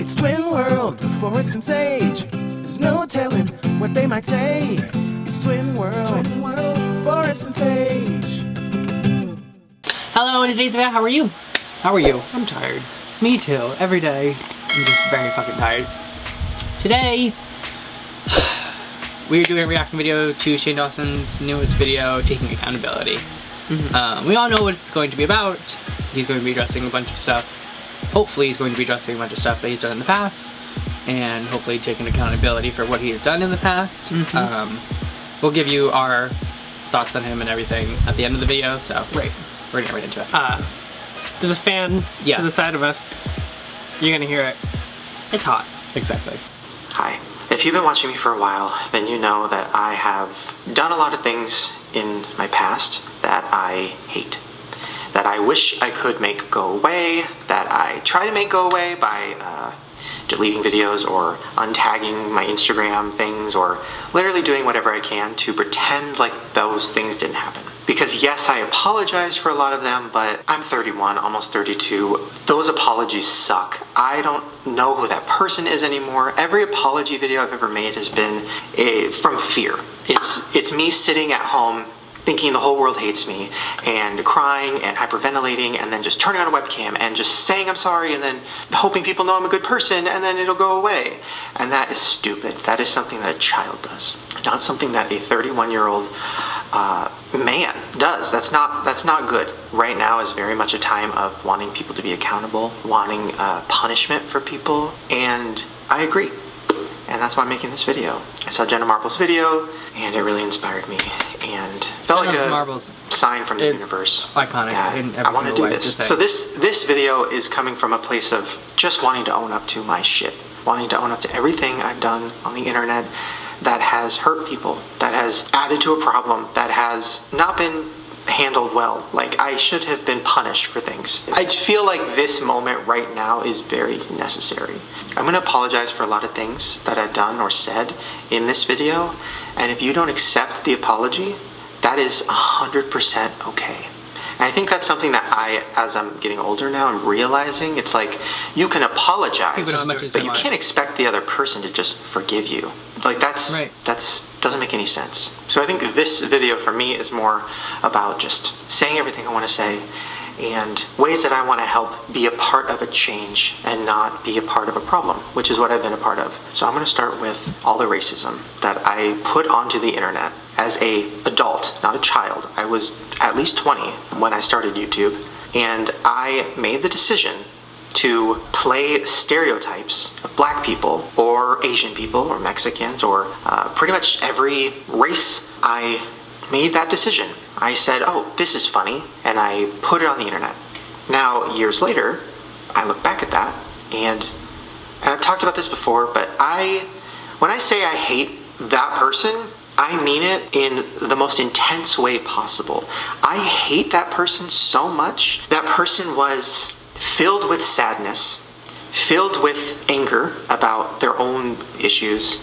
It's Twin World with Forrest and Sage. There's no telling what they might say. It's Twin World, Forrest and Sage. Hello, in today's video, how are you? How are you? I'm tired. Me too, every day. I'm just very fucking tired. Today, we're doing a reaction video to Shane Dawson's newest video, Taking Accountability. We all know what it's going to be about. He's going to be addressing a bunch of stuff. Hopefully he's going to be addressing a bunch of stuff that he's done in the past, and hopefully taking accountability for what he has done in the past. We'll give you our thoughts on him and everything at the end of the video, so we're gonna get right into it. There's a fan to the side of us. You're gonna hear it. It's hot. Exactly. Hi. If you've been watching me for a while, then you know that I have done a lot of things in my past that I hate. That I wish I could make go away, that I try to make go away by deleting videos or untagging my Instagram things or literally doing whatever I can to pretend like those things didn't happen. Because yes, I apologize for a lot of them, but I'm 31, almost 32. Those apologies suck. I don't know who that person is anymore. Every apology video I've ever made has been from fear. It's me sitting at home thinking the whole world hates me and crying and hyperventilating and then just turning on a webcam and just saying I'm sorry and then hoping people know I'm a good person and then it'll go away. And that is stupid. That is something that a child does, not something that a 31-year-old man does. That's not good. Right now is very much a time of wanting people to be accountable, wanting punishment for people, and I agree. And that's why I'm making this video. I saw Jenna Marbles' video, and it really inspired me, and felt like a sign from the universe. Iconic. That I want to do this. So this video is coming from a place of just wanting to own up to my shit, wanting to own up to everything I've done on the internet that has hurt people, that has added to a problem, that has not been handled well. Like, I should have been punished for things. I feel like this moment right now is very necessary. I'm going to apologize for a lot of things that I've done or said in this video, and if you don't accept the apology, that is 100% okay. And I think that's something that as I'm getting older now, I'm realizing. It's like, you can apologize, but you can't expect the other person to just forgive you. Like, that's doesn't make any sense. So I think this video for me is more about just saying everything I want to say and ways that I want to help be a part of a change and not be a part of a problem, which is what I've been a part of. So I'm going to start with all the racism that I put onto the internet as an adult, not a child. I was at least 20 when I started YouTube, and I made the decision to play stereotypes of black people or Asian people or Mexicans or pretty much every race. I made that decision. I said, oh, this is funny, and I put it on the internet. Now, years later, I look back at that, and I've talked about this before, but when I say I hate that person, I mean it in the most intense way possible. I hate that person so much. That person was filled with sadness, filled with anger about their own issues,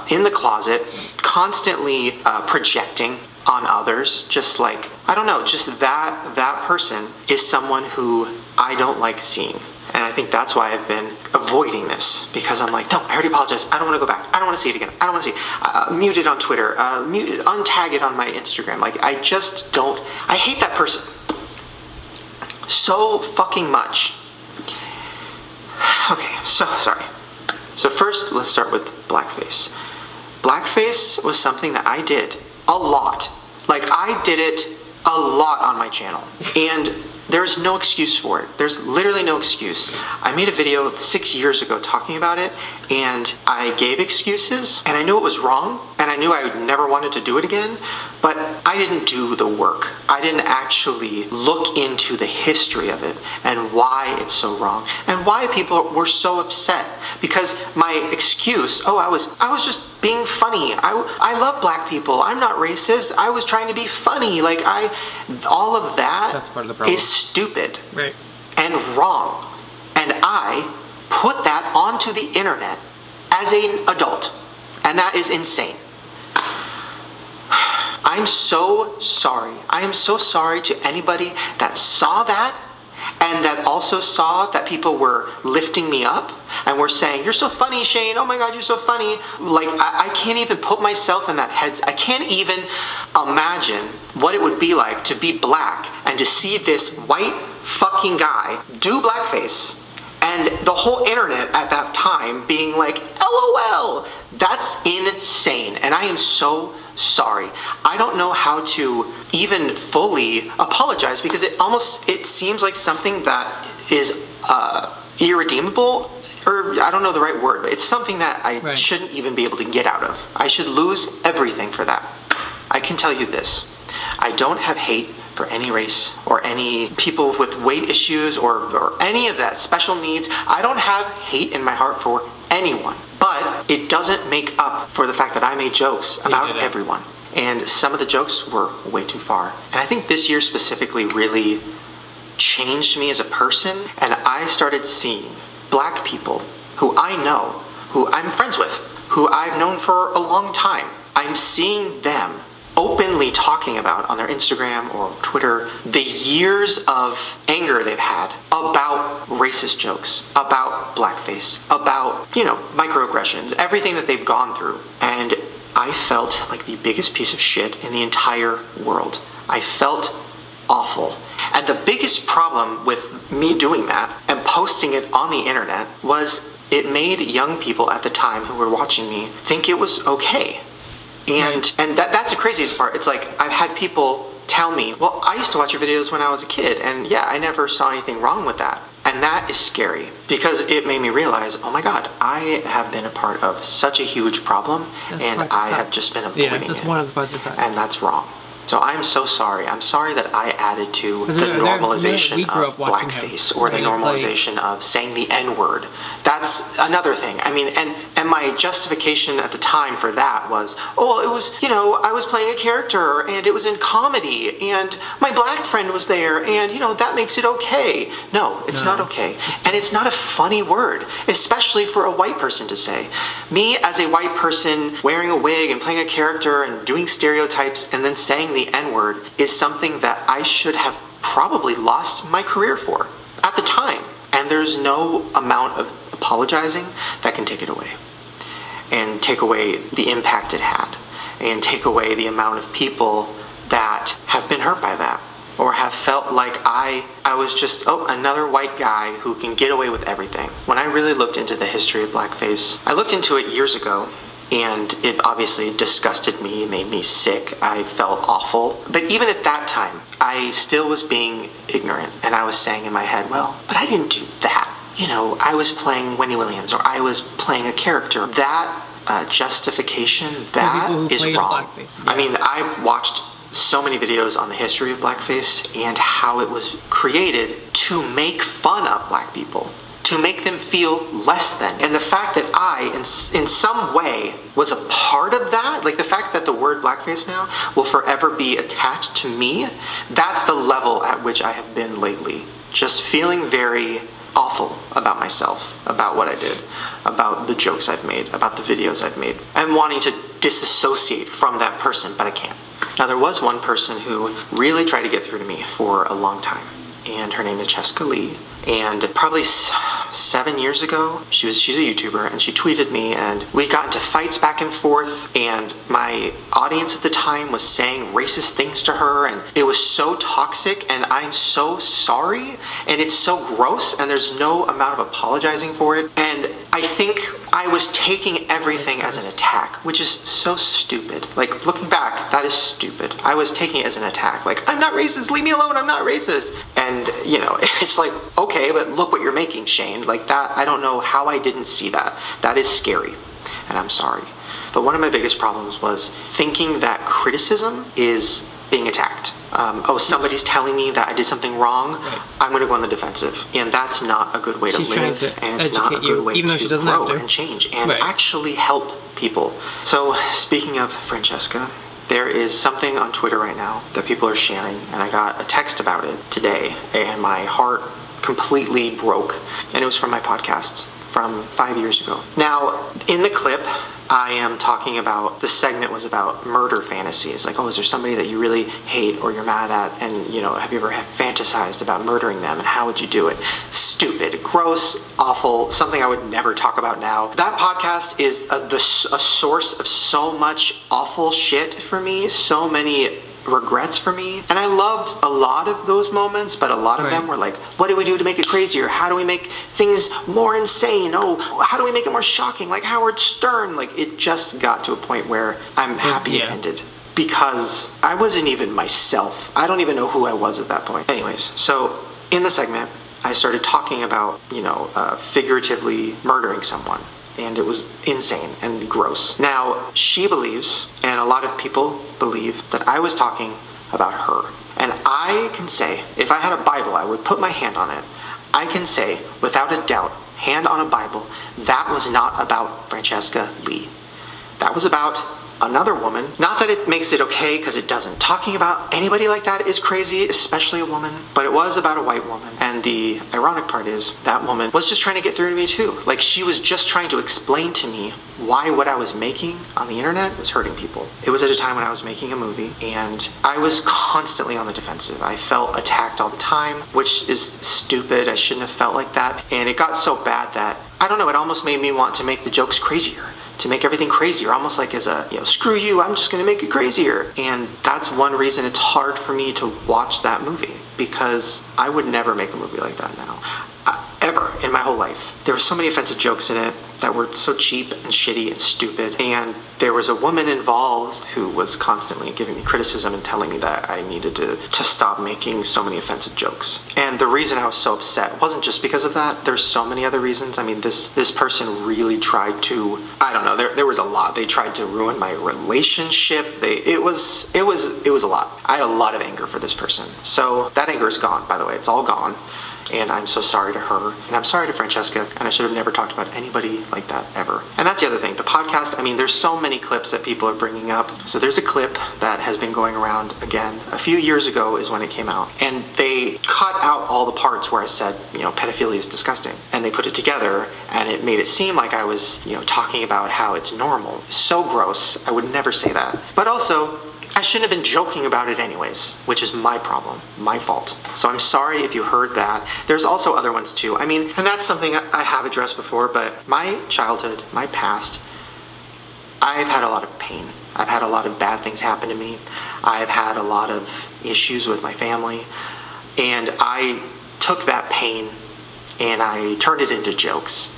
in the closet, constantly projecting on others, just like, I don't know, just that person is someone who I don't like seeing. And I think that's why I've been avoiding this, because I'm like, no, I already apologized. I don't want to go back. I don't want to see it again. I don't want to see it. Mute it on Twitter. Untag it on my Instagram. Like, I just don't. I hate that person so fucking much. Okay, so sorry. So first, let's start with blackface. Blackface was something that I did a lot. Like, I did it a lot on my channel, and there's no excuse for it. There's literally no excuse. I made a video 6 years ago talking about it, and I gave excuses, and I knew it was wrong, and I knew I would never wanted to do it again, but I didn't do the work. I didn't actually look into the history of it and why it's so wrong and why people were so upset. Because my excuse, oh, I was just being funny. I love black people. I'm not racist. I was trying to be funny. Like, all of that is stupid and wrong. And I put that onto the internet as an adult. And that is insane. I'm so sorry. I am so sorry to anybody that saw that and that also saw that people were lifting me up and were saying, "You're so funny, Shane. Oh my God, you're so funny." Like, I can't even put myself in that head. I can't even imagine what it would be like to be black and to see this white fucking guy do blackface. And the whole internet at that time being like, LOL, that's insane. And I am so sorry. I don't know how to even fully apologize because it seems like something that is irredeemable, or I don't know the right word, but it's something that I shouldn't even be able to get out of. I should lose everything for that. I can tell you this. I don't have hate for any race or any people with weight issues or any of that special needs. I don't have hate in my heart for anyone, but it doesn't make up for the fact that I made jokes about everyone. And some of the jokes were way too far. And I think this year specifically really changed me as a person, and I started seeing black people who I know, who I'm friends with, who I've known for a long time. I'm seeing them openly talking about on their Instagram or Twitter the years of anger they've had about racist jokes, about blackface, about, microaggressions, everything that they've gone through. And I felt like the biggest piece of shit in the entire world. I felt awful. And the biggest problem with me doing that and posting it on the internet was it made young people at the time who were watching me think it was okay. And that's the craziest part. It's like I've had people tell me, well, I used to watch your videos when I was a kid, and yeah, I never saw anything wrong with that. And that is scary because it made me realize, oh my God, I have been a part of such a huge problem, and I have just been avoiding it. Yeah, that's one of the parts that sucks. And that's wrong. So I'm so sorry. I'm sorry that I added to the normalization of blackface or the normalization of saying the N-word. That's another thing. I mean, and my justification at the time for that was, oh, it was, I was playing a character and it was in comedy and my black friend was there and, that makes it okay. No, it's not okay. And it's not a funny word, especially for a white person to say. Me as a white person wearing a wig and playing a character and doing stereotypes and then saying the N-word is something that I should have probably lost my career for at the time. And there's no amount of apologizing that can take it away. And take away the impact it had. And take away the amount of people that have been hurt by that. Or have felt like I was just, another white guy who can get away with everything. When I really looked into the history of blackface, I looked into it years ago. And it obviously disgusted me, made me sick, I felt awful. But even at that time, I still was being ignorant. And I was saying in my head, well, but I didn't do that. I was playing Wendy Williams, or I was playing a character. That justification, that is wrong. Yeah. I mean, I've watched so many videos on the history of blackface and how it was created to make fun of black people, to make them feel less than. And the fact that I, in some way, was a part of that, like the fact that the word blackface now will forever be attached to me, that's the level at which I have been lately. Just feeling very awful about myself, about what I did, about the jokes I've made, about the videos I've made, and wanting to disassociate from that person, but I can't. Now, there was one person who really tried to get through to me for a long time, and her name is Jessica Lee. And probably 7 years ago, she's a YouTuber, and she tweeted me, and we got into fights back and forth, and my audience at the time was saying racist things to her, and it was so toxic, and I'm so sorry, and it's so gross, and there's no amount of apologizing for it. And I think I was taking everything as an attack, which is so stupid. Like, looking back, that is stupid. I was taking it as an attack. Like, I'm not racist, leave me alone, I'm not racist. And, it's like, okay, but look what you're making, Shane. Like that, I don't know how I didn't see that. That is scary, and I'm sorry. But one of my biggest problems was thinking that criticism is being attacked. Somebody's telling me that I did something wrong, right. I'm going to go on the defensive. And that's not a good way to live, and it's not a good way to grow and change and actually help people. So, speaking of Francesca, there is something on Twitter right now that people are sharing, and I got a text about it today, and my heart completely broke. And it was from my podcast from 5 years ago. Now, in the clip, I am talking about, the segment was about murder fantasies. Like, oh, is there somebody that you really hate or you're mad at? And, you know, have you ever fantasized about murdering them? And how would you do it? Stupid, gross, awful, something I would never talk about now. That podcast is a source of so much awful shit for me, so many regrets for me, and I loved a lot of those moments, but a lot of them were like, what do we do to make it crazier? How do we make things more insane? Oh, how do we make it more shocking, like Howard Stern? Like, it just got to a point where I'm happy it ended, because I wasn't even myself. I don't even know who I was at that point. Anyways, so in the segment I started talking about, you know, figuratively murdering someone, and it was insane and gross. Now, she believes, and a lot of people believe, that I was talking about her. And I can say, if I had a Bible, I would put my hand on it. I can say, without a doubt, hand on a Bible, that was not about Francesca Lee. That was about another woman. Not that it makes it okay, because it doesn't. Talking about anybody like that is crazy, especially a woman, but it was about a white woman. And the ironic part is that woman was just trying to get through to me too. Like, she was just trying to explain to me why what I was making on the internet was hurting people. It was at a time when I was making a movie, and I was constantly on the defensive. I felt attacked all the time, which is stupid. I shouldn't have felt like that. And it got so bad that, I don't know, it almost made me want to make the jokes crazier, to make everything crazier, almost like as a, you know, screw you, I'm just gonna make it crazier. And that's one reason it's hard for me to watch that movie, because I would never make a movie like that now. Ever in my whole life. There were so many offensive jokes in it that were so cheap and shitty and stupid, and there was a woman involved who was constantly giving me criticism and telling me that I needed to stop making so many offensive jokes. And the reason I was so upset wasn't just because of that. There's so many other reasons. I mean, this person really tried to, I don't know, there was a lot. They tried to ruin my relationship. It was a lot. I had a lot of anger for this person. So that anger is gone, by the way. It's all gone. And I'm so sorry to her, and I'm sorry to Francesca, and I should have never talked about anybody like that ever. And that's the other thing, the podcast, I mean, there's so many clips that people are bringing up. So there's a clip that has been going around again. A few years ago is when it came out, and they cut out all the parts where I said, you know, pedophilia is disgusting, and they put it together, and it made it seem like I was, you know, talking about how it's normal. So gross, I would never say that. But also, I shouldn't have been joking about it anyways, which is my problem, my fault. So I'm sorry if you heard that. There's also other ones too. I mean, and that's something I have addressed before, but my childhood, my past, I've had a lot of pain. I've had a lot of bad things happen to me. I've had a lot of issues with my family. And I took that pain and I turned it into jokes.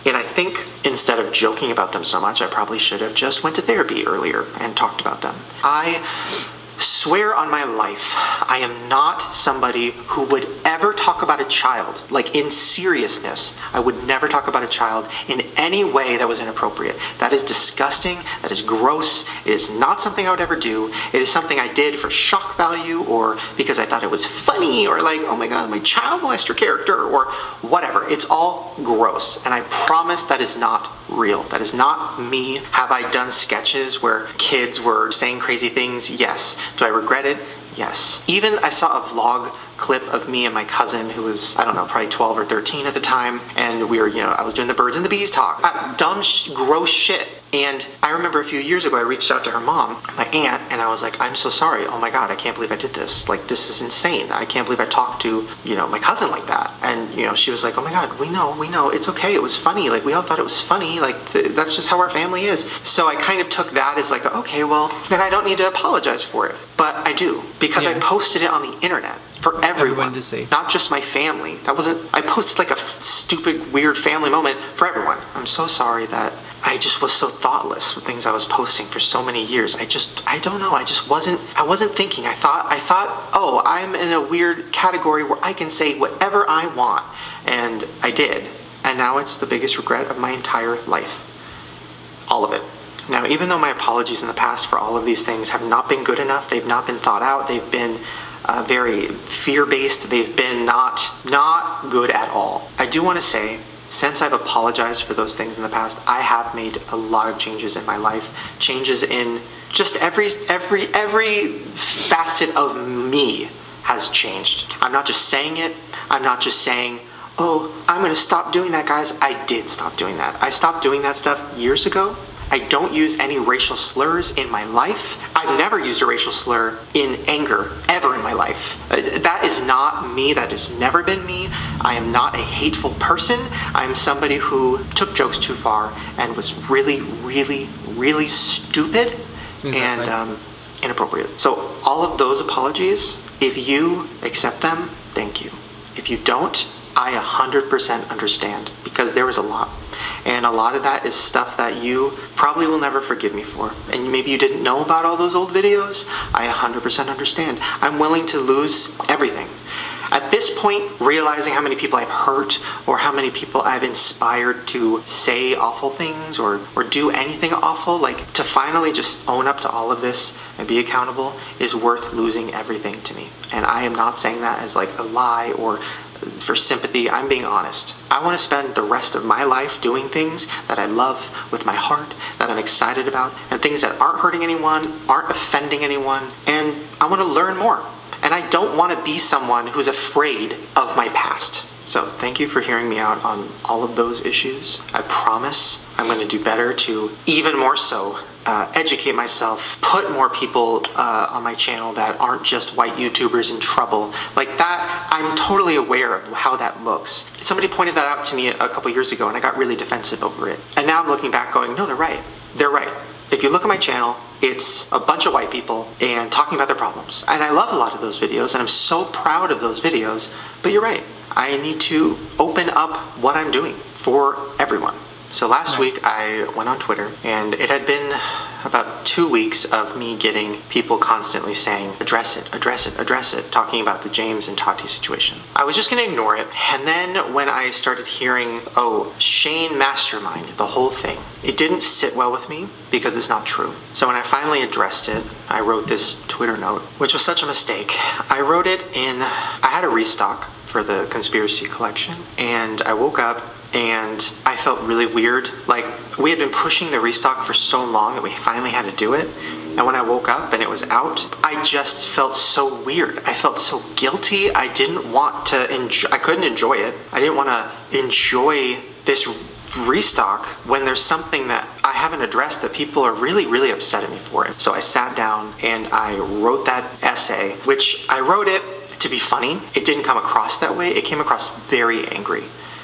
And I think instead of joking about them so much, I probably should have just went to therapy earlier and talked about them. I swear on my life, I am not somebody who would ever talk about a child, like in seriousness. I would never talk about a child in any way that was inappropriate. That is disgusting, that is gross, it is not something I would ever do. It is something I did for shock value, or because I thought it was funny, or like, oh my god, my child molester character, or whatever. It's all gross, and I promise that is not real. That is not me. Have I done sketches where kids were saying crazy things? Yes. Do I regret it? Yes. Even I saw a vlog clip of me and my cousin who was, I don't know, probably 12 or 13 at the time, and we were, you know, I was doing the birds and the bees talk. Dumb, gross shit. And I remember a few years ago I reached out to her mom, my aunt, and I was like, I'm so sorry. Oh my god, I can't believe I did this. Like, this is insane. I can't believe I talked to, you know, my cousin like that. And, you know, she was like, oh my god, we know. It's okay. It was funny. Like, we all thought it was funny. Like, that's just how our family is. So I kind of took that as like, okay, well, then I don't need to apologize for it. But I do, because I posted it on the internet. For everyone to see. Not just my family. I posted like a stupid, weird family moment for everyone. I'm so sorry that I just was so thoughtless with things I was posting for so many years. I don't know, I wasn't thinking. I thought, oh, I'm in a weird category where I can say whatever I want. And I did. And now it's the biggest regret of my entire life. All of it. Now, even though my apologies in the past for all of these things have not been good enough, they've not been thought out, they've been very fear-based, they've been not good at all. I do want to say, since I've apologized for those things in the past, I have made a lot of changes in my life. Changes in just every facet of me has changed. I'm not just saying it. I'm not just saying, oh, I'm gonna stop doing that, guys. I did stop doing that. I stopped doing that stuff years ago. I don't use any racial slurs in my life. I've never used a racial slur in anger, ever in my life. That is not me. That has never been me. I am not a hateful person. I'm somebody who took jokes too far and was really, really, really stupid and inappropriate. So all of those apologies, if you accept them, thank you. If you don't, I 100% understand, because there was a lot. And a lot of that is stuff that you probably will never forgive me for. And maybe you didn't know about all those old videos. I 100% understand. I'm willing to lose everything. At this point, realizing how many people I've hurt or how many people I've inspired to say awful things or do anything awful, like to finally just own up to all of this and be accountable is worth losing everything to me. And I am not saying that as like a lie or for sympathy. I'm being honest. I want to spend the rest of my life doing things that I love with my heart, that I'm excited about, and things that aren't hurting anyone, aren't offending anyone, and I want to learn more. And I don't want to be someone who's afraid of my past. So thank you for hearing me out on all of those issues. I promise I'm going to do better to even more so educate myself, put more people on my channel that aren't just white YouTubers in trouble. Like that, I'm totally aware of how that looks. Somebody pointed that out to me a couple years ago and I got really defensive over it. And now I'm looking back going, no, they're right. They're right. If you look at my channel, it's a bunch of white people and talking about their problems. And I love a lot of those videos and I'm so proud of those videos, but you're right. I need to open up what I'm doing for everyone. So last week I went on Twitter and it had been about 2 weeks of me getting people constantly saying, address it, address it, address it, talking about the James and Tati situation. I was just gonna ignore it. And then when I started hearing, oh, Shane mastermind, the whole thing, it didn't sit well with me because it's not true. So when I finally addressed it, I wrote this Twitter note, which was such a mistake. I wrote it I had a restock for the conspiracy collection and I woke up and I felt really weird. Like, we had been pushing the restock for so long that we finally had to do it. And when I woke up and it was out, I just felt so weird. I felt so guilty. I didn't want to I couldn't enjoy it. I didn't want to enjoy this restock when there's something that I haven't addressed that people are really, really upset at me for it. So I sat down and I wrote that essay, which I wrote it to be funny. It didn't come across that way. It came across very angry.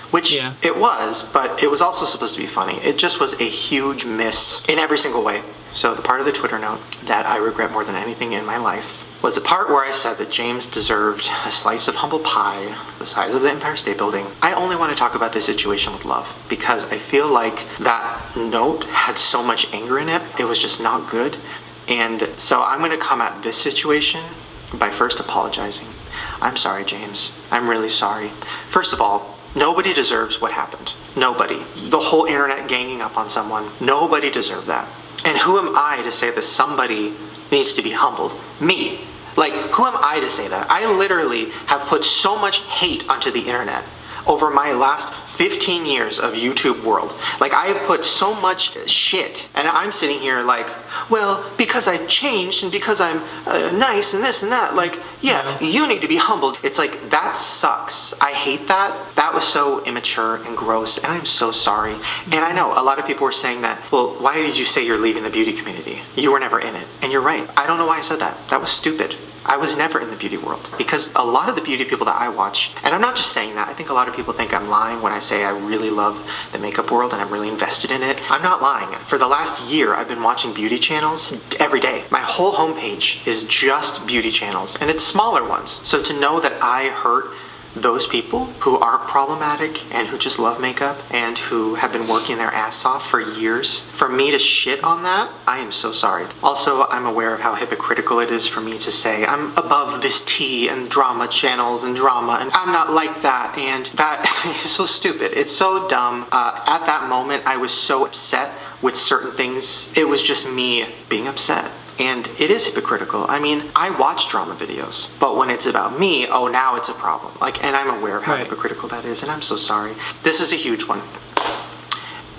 Which it was, but it was also supposed to be funny. It just was a huge miss in every single way. So the part of the Twitter note that I regret more than anything in my life was the part where I said that James deserved a slice of humble pie the size of the Empire State Building. I only want to talk about this situation with love because I feel like that note had so much anger in it. It was just not good. And so I'm going to come at this situation by first apologizing. I'm sorry, James. I'm really sorry. First of all, nobody deserves what happened. Nobody. The whole internet ganging up on someone. Nobody deserved that. And who am I to say that somebody needs to be humbled? Me. Like, who am I to say that? I literally have put so much hate onto the internet over my last 15 years of YouTube world. Like, I have put so much shit, and I'm sitting here like, well, because I've changed and because I'm nice and this and that, like, yeah, you need to be humbled. It's like, that sucks. I hate that. That was so immature and gross, and I'm so sorry. And I know a lot of people were saying that, well, why did you say you're leaving the beauty community? You were never in it. And you're right. I don't know why I said that. That was stupid. I was never in the beauty world because a lot of the beauty people that I watch, and I'm not just saying that, I think a lot of people think I'm lying when I say I really love the makeup world and I'm really invested in it. I'm not lying. For the last year, I've been watching beauty channels every day. My whole homepage is just beauty channels and it's smaller ones. So to know that I hurt those people who aren't problematic and who just love makeup and who have been working their ass off for years, for me to shit on that, I am so sorry. Also, I'm aware of how hypocritical it is for me to say I'm above this tea and drama channels and drama and I'm not like that, and that is so stupid. It's so dumb. At that moment, I was so upset with certain things. It was just me being upset. And it is hypocritical. I mean, I watch drama videos, but when it's about me, oh, now it's a problem. Like, and I'm aware of how hypocritical that is, and I'm so sorry. This is a huge one.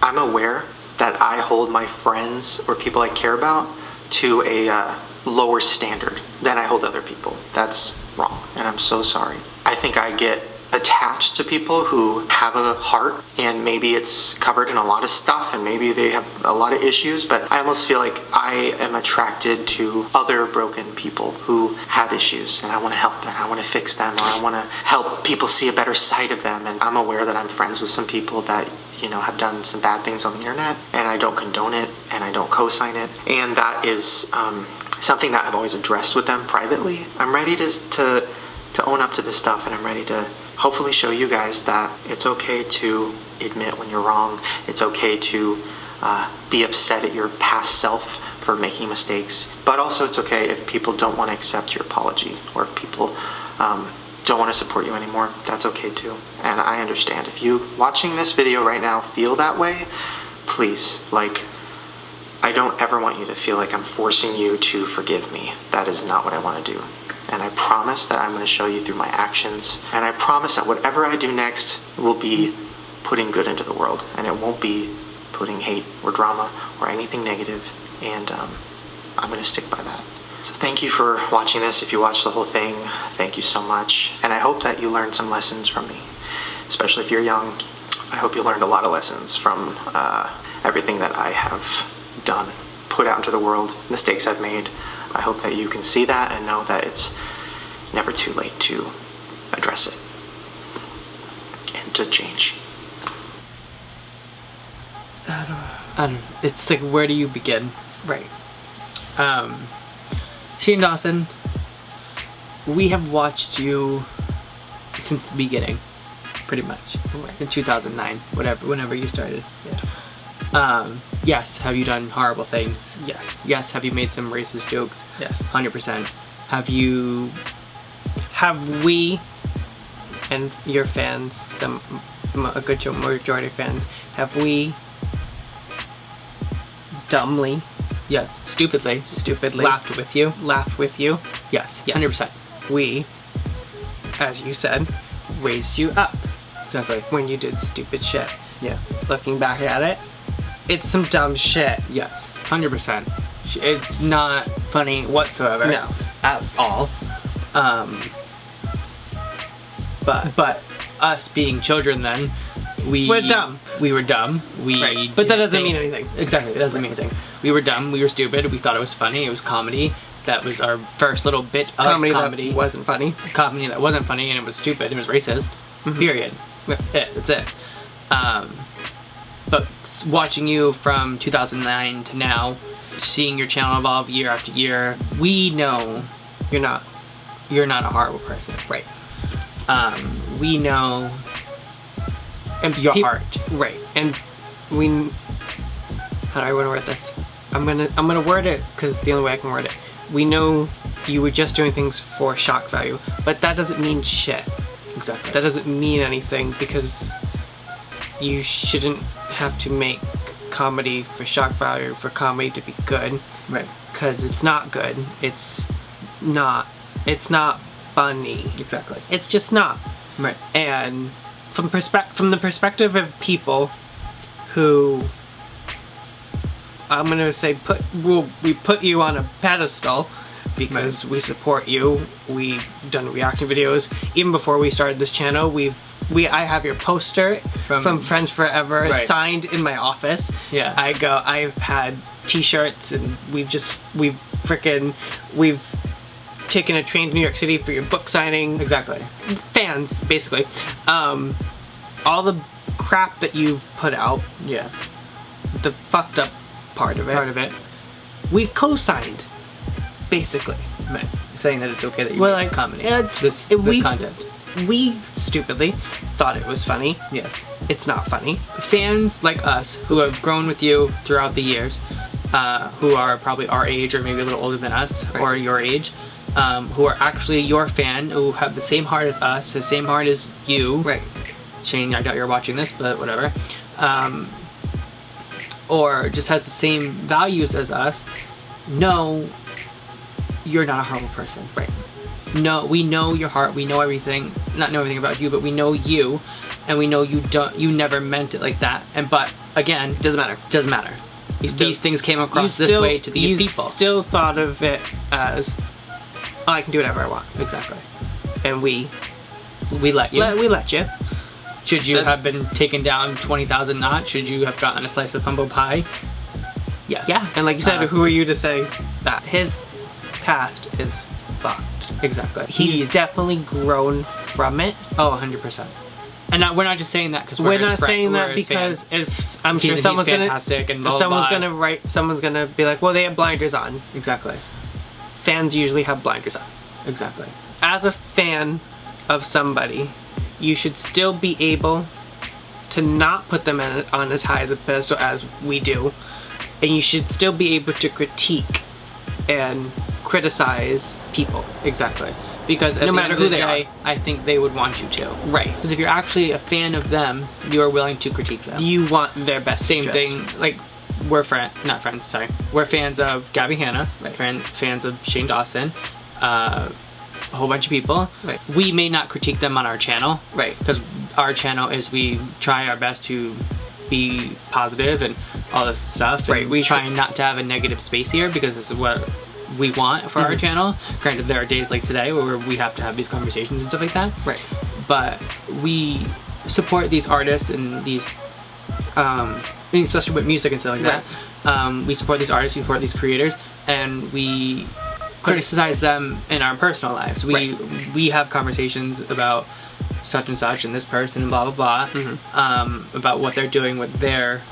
I'm aware that I hold my friends or people I care about to a lower standard than I hold other people. That's wrong, and I'm so sorry. I think I get a attached to people who have a heart, and maybe it's covered in a lot of stuff and maybe they have a lot of issues, but I almost feel like I am attracted to other broken people who have issues, and I want to help them, I want to fix them, or I want to help people see a better side of them. And I'm aware that I'm friends with some people that, you know, have done some bad things on the internet, and I don't condone it and I don't co-sign it, and that is something that I've always addressed with them privately. I'm ready to own up to this stuff, and I'm ready to hopefully show you guys that it's okay to admit when you're wrong. It's okay to be upset at your past self for making mistakes, but also it's okay if people don't want to accept your apology, or if people don't want to support you anymore. That's okay too, and I understand. If you watching this video right now feel that way, please, like, I don't ever want you to feel like I'm forcing you to forgive me. That is not what I want to do. And I promise that I'm going to show you through my actions. And I promise that whatever I do next will be putting good into the world. And it won't be putting hate or drama or anything negative. And I'm going to stick by that. So thank you for watching this. If you watched the whole thing, thank you so much. And I hope that you learned some lessons from me. Especially if you're young, I hope you learned a lot of lessons from everything that I have done, put out into the world, mistakes I've made. I hope that you can see that and know that it's never too late to address it and to change. I don't know. It's like, where do you begin? Right. Shane Dawson, we have watched you since the beginning, pretty much. In 2009, whenever you started. Yeah. Yes, have you done horrible things? Yes. Yes, have you made some racist jokes? Yes. 100%. Have we, and your fans, a good majority of fans, have we dumbly, yes, stupidly, laughed with you? Yes, Yes. 100%. We, as you said, raised you up Exactly. when you did stupid shit. Yeah. Looking back at it, it's some dumb shit. Yes, 100%. It's not funny whatsoever. No. At all. But us being children then, We're dumb. We were dumb. Right. But that doesn't mean anything. Exactly, it doesn't mean anything. We were dumb, we were stupid, we thought it was funny, it was comedy. That was our first little bit of comedy. That wasn't funny. Comedy that wasn't funny, and it was stupid, it was racist. Period. That's it. But watching you from 2009 to now, seeing your channel evolve year after year, we know you're not a horrible person. Right. We know And your heart. Right. And how do I want to word this? I'm gonna word it because it's the only way I can word it. We know you were just doing things for shock value, but that doesn't mean shit. Exactly. That doesn't mean anything, because you shouldn't have to make comedy for shock value for comedy to be good. Right. Because it's not good. It's not funny. Exactly. It's just not. Right. And from the perspective of people who, I'm gonna say, we put you on a pedestal because we support you. We've done reaction videos even before we started this channel. I have your poster from Friends Forever signed in my office. Yeah. I've had t-shirts, and we've taken a train to New York City for your book signing. Exactly. Fans, basically. All the crap that you've put out, Yeah. the fucked up part of it, we've co-signed, basically. Right. Saying that it's okay that you Well, make like, comedy. this Content. We stupidly thought it was funny. Yes. It's not funny. Fans like us who have grown with you throughout the years, who are probably our age or maybe a little older than us, or your age, who are actually your fan, who have the same heart as us, the same heart as you. Right. Shane, I doubt you're watching this, but whatever. Or just has the same values as us. No, you're not a horrible person. Right. No, we know your heart, we know everything, not know everything about you, but we know you, and we know you never meant it like that. But again, Doesn't matter. these things came across this way to these people. You still thought of it as, oh, I can do whatever I want. Exactly. And we We let you. We let you. Should you have been taken down 20,000 knots? Should you have gotten a slice of humble pie? Yes. Yeah, and like you said, who are you to say that? His past is fucked. Exactly. He's definitely grown from it. Oh, 100%. And we're not just saying that because we're not saying that because if I'm sure someone's fantastic and someone's gonna be like, well, they have blinders on. Exactly. Fans usually have blinders on. Exactly. As a fan of somebody, you should still be able to not put them on as high as a pedestal as we do, and you should still be able to critique and criticize people. Exactly. Because no matter who they are, I think they would want you to. Right. Because if you're actually a fan of them, you are willing to critique them. You want their best Same interest. thing, like, we're we're fans of Gabby Hanna, fans of Shane Dawson, a whole bunch of people. Right. We may not critique them on our channel. Right. Because our channel is, we try our best to be positive and all this stuff. Right. And we try not to have a negative space here because this is what we want for our channel. Granted, there are days like today where we have to have these conversations and stuff like that. Right. But we support these artists and these, especially with music and stuff like that. We support these artists, we support these creators, and we criticize them in our personal lives. We have conversations about such and such and this person and blah blah blah, about what they're doing with their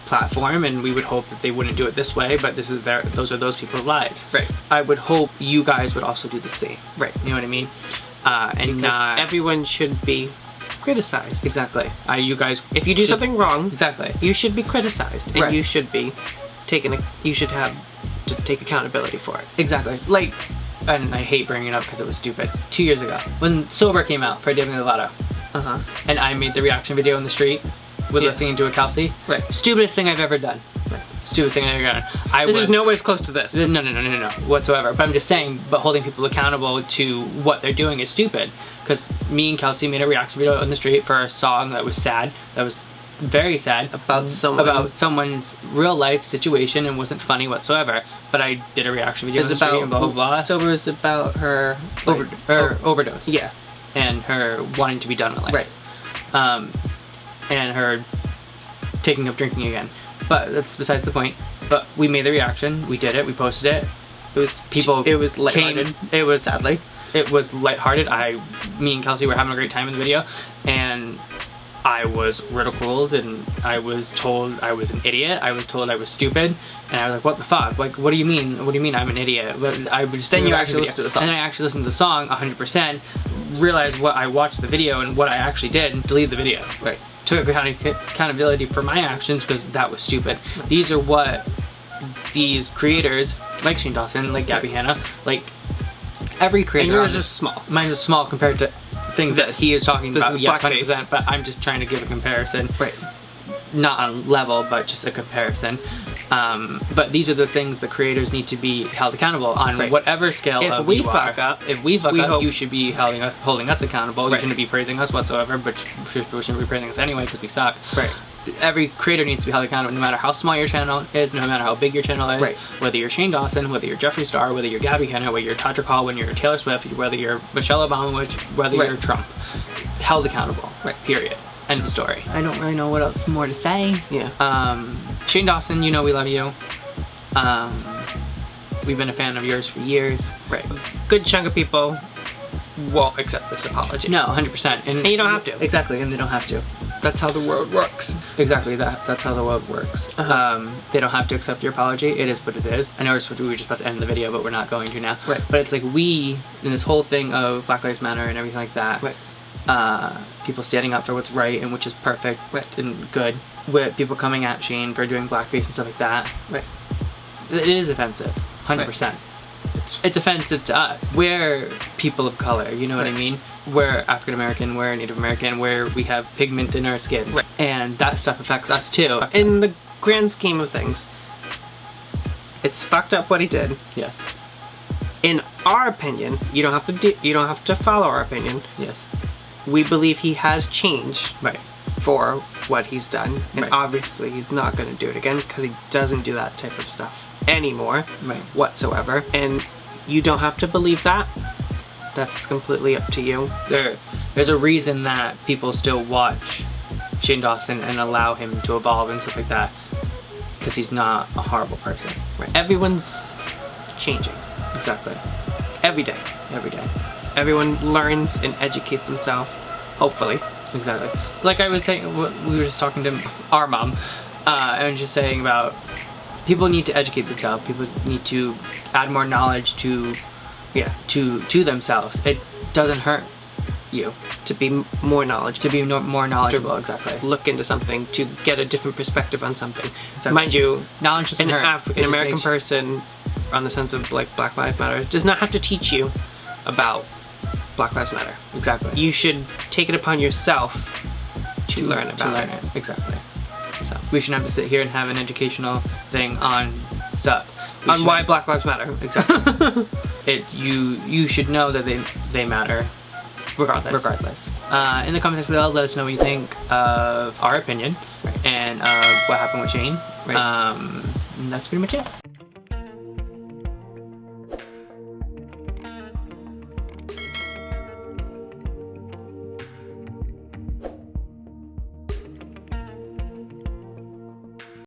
platform, and we would hope that they wouldn't do it this way, but this is those are those people's lives. Right. I would hope you guys would also do the same. Right. You know what I mean? And because everyone should be criticized. Exactly. You guys, if you do something wrong, exactly, you should be criticized, and you should be you should have to take accountability for it. Exactly. Like, and I hate bringing it up because it was stupid. 2 years ago, when Sober came out for Demi Lovato, and I made the reaction video in the street with listening to a Kelsey. Right. Stupidest thing I've ever done. Right. Stupidest thing I've ever done. This is nowhere close to this. No, whatsoever. But I'm just saying, but holding people accountable to what they're doing is stupid. Because me and Kelsey made a reaction video on the street for a song that was sad, that was very sad, about someone's real life situation and wasn't funny whatsoever. But I did a reaction video on the street and blah blah blah. Sober is about her overdose. Yeah. And her wanting to be done with life. Right. And her taking up drinking again. But that's besides the point. But we made the reaction, we did it, we posted it. It was lighthearted. It was sadly. It was lighthearted. Me and Kelsey were having a great time in the video, and I was ridiculed, and I was told I was an idiot. I was told I was stupid, and I was like, "What the fuck? Like, what do you mean? What do you mean I'm an idiot?" But I was then you actually listened to the song, and then I actually listened to the song 100%. Realized what I watched the video and what I actually did, and deleted the video. Right. Took accountability for my actions because that was stupid. These are what these creators, like Shane Dawson, like Gabby Hanna, like every creator. And yours is small. Mine is small compared to things that he is talking about. Yes, blackface. 100%. But I'm just trying to give a comparison. Right. Not on level, but just a comparison. But these are the things the creators need to be held accountable on whatever scale. If we fuck up, you should be holding us accountable. You shouldn't be praising us whatsoever, but we shouldn't be praising us anyway because we suck. Right. Every creator needs to be held accountable, no matter how small your channel is, no matter how big your channel is. Right. Whether you're Shane Dawson, whether you're Jeffree Star, whether you're Gabby Hanna, whether you're Todrick Hall, when you're Taylor Swift, whether you're Michelle Obama, whether you're Trump, held accountable. Right. Period. End of story. I don't really know what else more to say. Yeah. Shane Dawson, you know we love you. We've been a fan of yours for years. Right. Good chunk of people won't accept this apology. No, 100%. And you don't have to. Exactly, and they don't have to. That's how the world works. Exactly, that's how the world works. They don't have to accept your apology. It is what it is. I know we were just about to end the video, but we're not going to now. Right. But it's like in this whole thing of Black Lives Matter and everything like that, people standing up for what's right and which is perfect and good, with people coming at Shane for doing blackface and stuff like that. Right. It is offensive, 100%. Right. It's offensive to us. We're people of color, you know what I mean? We're African American, we're Native American, where we have pigment in our skin. Right. And that stuff affects us too. In the grand scheme of things, it's fucked up what he did. Yes. In our opinion, you don't have to follow our opinion. Yes. We believe he has changed. Right. For what he's done, and obviously he's not going to do it again because he doesn't do that type of stuff anymore, whatsoever. And you don't have to believe that. That's completely up to you. There's a reason that people still watch Shane Dawson and allow him to evolve and stuff like that, because he's not a horrible person. Right. Everyone's changing. Exactly. Every day. Every day. Everyone learns and educates himself, hopefully. Exactly. Like I was saying, we were just talking to our mom, and just saying about people need to educate themselves. People need to add more knowledge to themselves. It doesn't hurt you To be more knowledgeable. to be more knowledgeable. Exactly. Look into something, to get a different perspective on something. Exactly. Mind you, Knowledge doesn't an hurt. African It just American makes- person, on the sense of like Black Lives Matter, does not have to teach you about Black Lives Matter. Exactly. You should take it upon yourself to learn about it. Exactly. So, We shouldn't have to sit here and have an educational thing on stuff. We on should- why Black Lives Matter. Exactly. You should know that they matter Regardless. regardless. In the comment section below, let us know what you think of our opinion and what happened with Shane. Right. And that's pretty much it.